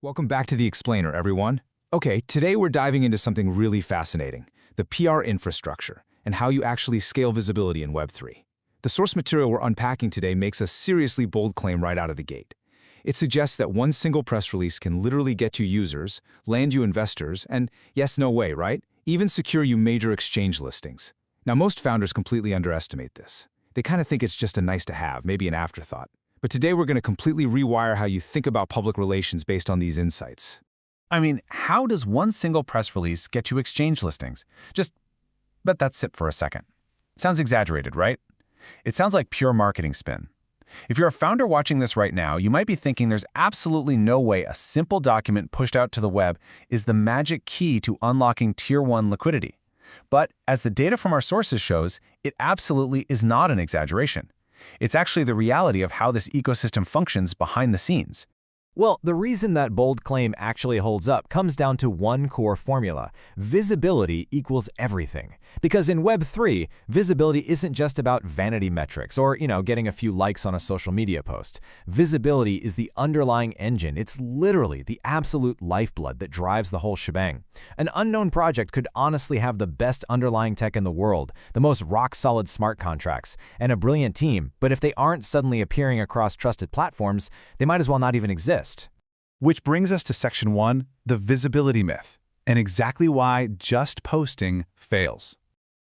Welcome back to The Explainer, everyone. Okay, today we're diving into something really fascinating, the PR infrastructure, and how you actually scale visibility in Web3. The source material we're unpacking today makes a seriously bold claim right out of the gate. It suggests that one single press release can literally get you users, land you investors, and yes, no way, right? Even secure you major exchange listings. Now, most founders completely underestimate this. They kind of think it's just a nice to have, maybe an afterthought. But today we're going to completely rewire how you think about public relations based on these insights. I mean, how does one single press release get you exchange listings? Just let that sit for a second. Sounds exaggerated, right? It sounds like pure marketing spin. If you're a founder watching this right now, you might be thinking there's absolutely no way a simple document pushed out to the web is the magic key to unlocking Tier 1 liquidity. But as the data from our sources shows, it absolutely is not an exaggeration. It's actually the reality of how this ecosystem functions behind the scenes. Well, the reason that bold claim actually holds up comes down to one core formula. Visibility equals everything. Because in Web3, visibility isn't just about vanity metrics or, getting a few likes on a social media post. Visibility is the underlying engine. It's literally the absolute lifeblood that drives the whole shebang. An unknown project could honestly have the best underlying tech in the world, the most rock-solid smart contracts, and a brilliant team, but if they aren't suddenly appearing across trusted platforms, they might as well not even exist. Which brings us to Section 1, the visibility myth, and exactly why just posting fails.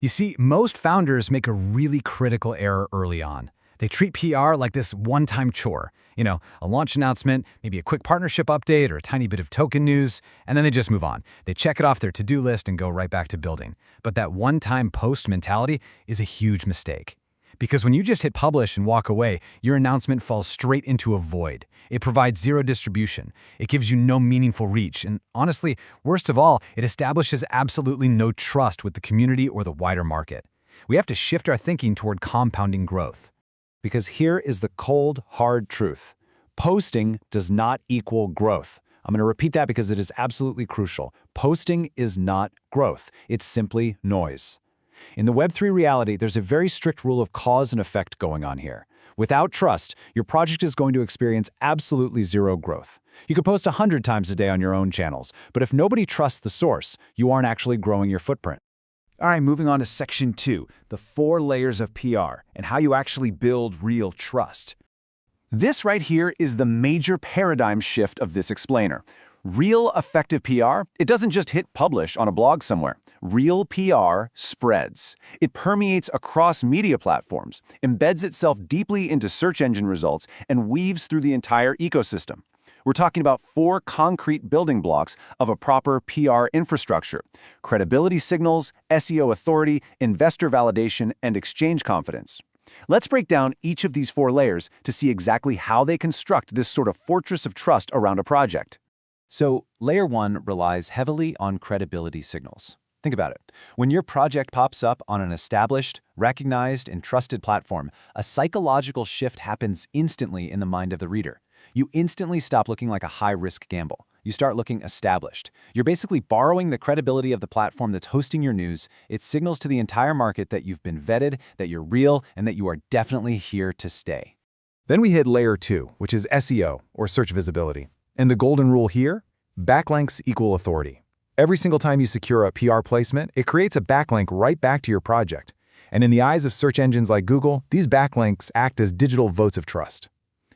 You see, most founders make a really critical error early on. They treat PR like this one-time chore. A launch announcement, maybe a quick partnership update or a tiny bit of token news, and then they just move on. They check it off their to-do list and go right back to building. But that one-time post mentality is a huge mistake. Because when you just hit publish and walk away, your announcement falls straight into a void. It provides zero distribution. It gives you no meaningful reach. And honestly, worst of all, it establishes absolutely no trust with the community or the wider market. We have to shift our thinking toward compounding growth. Because here is the cold, hard truth. Posting does not equal growth. I'm going to repeat that because it is absolutely crucial. Posting is not growth. It's simply noise. In the Web3 reality, there's a very strict rule of cause and effect going on here. Without trust, your project is going to experience absolutely zero growth. You could post 100 times a day on your own channels, but if nobody trusts the source, you aren't actually growing your footprint. All right, moving on to Section 2, the 4 layers of PR and how you actually build real trust. This right here is the major paradigm shift of this explainer. Real effective PR, it doesn't just hit publish on a blog somewhere. Real PR spreads. It permeates across media platforms, embeds itself deeply into search engine results, and weaves through the entire ecosystem. We're talking about 4 concrete building blocks of a proper PR infrastructure: credibility signals, SEO authority, investor validation, and exchange confidence. Let's break down each of these 4 layers to see exactly how they construct this sort of fortress of trust around a project. So, Layer 1 relies heavily on credibility signals. Think about it. When your project pops up on an established, recognized, and trusted platform, a psychological shift happens instantly in the mind of the reader. You instantly stop looking like a high-risk gamble. You start looking established. You're basically borrowing the credibility of the platform that's hosting your news. It signals to the entire market that you've been vetted, that you're real, and that you are definitely here to stay. Then we hit Layer 2, which is SEO, or search visibility. And the golden rule here? Backlinks equal authority. Every single time you secure a PR placement, it creates a backlink right back to your project. And in the eyes of search engines like Google, these backlinks act as digital votes of trust.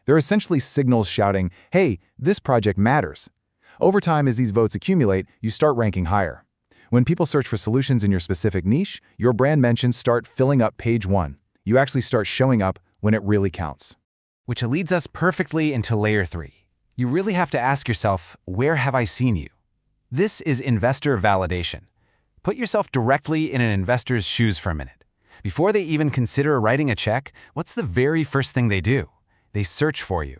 They're essentially signals shouting, hey, this project matters. Over time, as these votes accumulate, you start ranking higher. When people search for solutions in your specific niche, your brand mentions start filling up page 1. You actually start showing up when it really counts. Which leads us perfectly into Layer 3. You really have to ask yourself, where have I seen you? This is investor validation. Put yourself directly in an investor's shoes for a minute. Before they even consider writing a check, what's the very first thing they do? They search for you.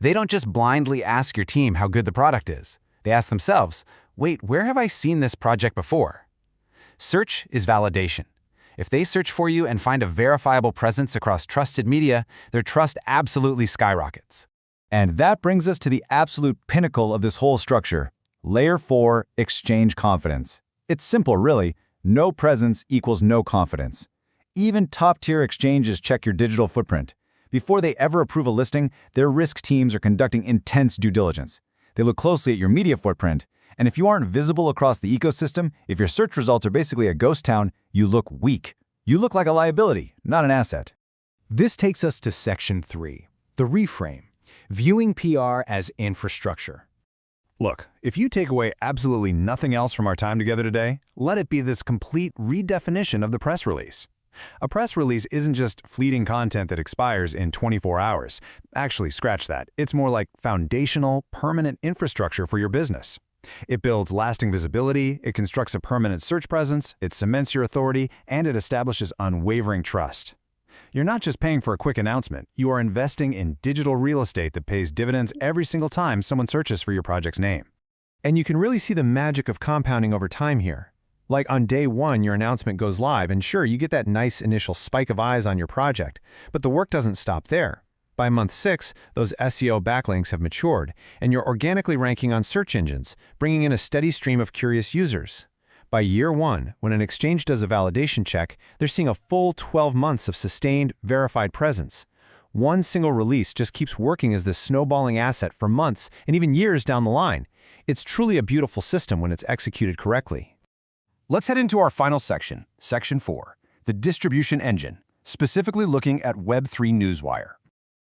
They don't just blindly ask your team how good the product is. They ask themselves, wait, where have I seen this project before? Search is validation. If they search for you and find a verifiable presence across trusted media, their trust absolutely skyrockets. And that brings us to the absolute pinnacle of this whole structure. Layer 4, exchange confidence. It's simple, really. No presence equals no confidence. Even top-tier exchanges check your digital footprint. Before they ever approve a listing, their risk teams are conducting intense due diligence. They look closely at your media footprint, and if you aren't visible across the ecosystem, if your search results are basically a ghost town, you look weak. You look like a liability, not an asset. This takes us to Section 3, the reframe, viewing PR as infrastructure. Look, if you take away absolutely nothing else from our time together today, let it be this complete redefinition of the press release. A press release isn't just fleeting content that expires in 24 hours. Actually, scratch that. It's more like foundational, permanent infrastructure for your business. It builds lasting visibility, it constructs a permanent search presence, it cements your authority, and it establishes unwavering trust. You're not just paying for a quick announcement, you are investing in digital real estate that pays dividends every single time someone searches for your project's name. And you can really see the magic of compounding over time here. Like on day 1, your announcement goes live, and sure, you get that nice initial spike of eyes on your project, but the work doesn't stop there. By month 6, those SEO backlinks have matured, and you're organically ranking on search engines, bringing in a steady stream of curious users. By year 1, when an exchange does a validation check, they're seeing a full 12 months of sustained, verified presence. One single release just keeps working as this snowballing asset for months and even years down the line. It's truly a beautiful system when it's executed correctly. Let's head into our final section, Section 4, the distribution engine, specifically looking at Web3 Newswire.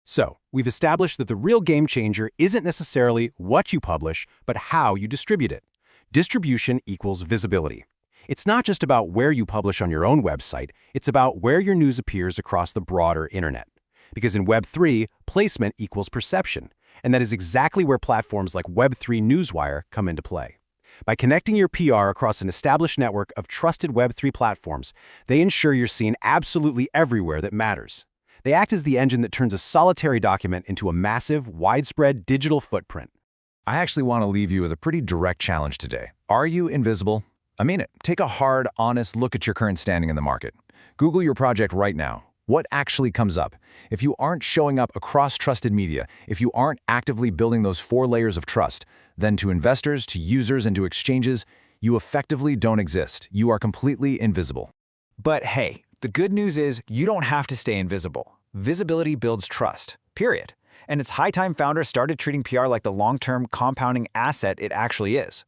So, we've established that the real game changer isn't necessarily what you publish, but how you distribute it. Distribution equals visibility. It's not just about where you publish on your own website, it's about where your news appears across the broader internet. Because in Web3, placement equals perception, and that is exactly where platforms like Web3 Newswire come into play. By connecting your PR across an established network of trusted Web3 platforms, they ensure you're seen absolutely everywhere that matters. They act as the engine that turns a solitary document into a massive, widespread digital footprint. I actually want to leave you with a pretty direct challenge today. Are you invisible? I mean it. Take a hard, honest look at your current standing in the market. Google your project right now. What actually comes up? If you aren't showing up across trusted media, if you aren't actively building those 4 layers of trust, then to investors, to users, and to exchanges, you effectively don't exist. You are completely invisible. But hey, the good news is you don't have to stay invisible. Visibility builds trust, period. And it's high time founders started treating PR like the long-term compounding asset it actually is.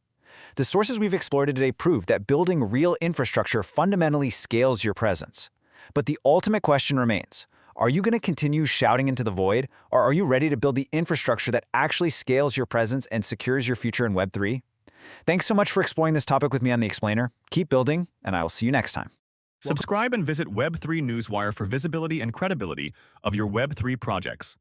The sources we've explored today prove that building real infrastructure fundamentally scales your presence. But the ultimate question remains, are you going to continue shouting into the void, or are you ready to build the infrastructure that actually scales your presence and secures your future in Web3? Thanks so much for exploring this topic with me on The Explainer. Keep building, and I will see you next time. Subscribe and visit Web3 Newswire for visibility and credibility of your Web3 projects.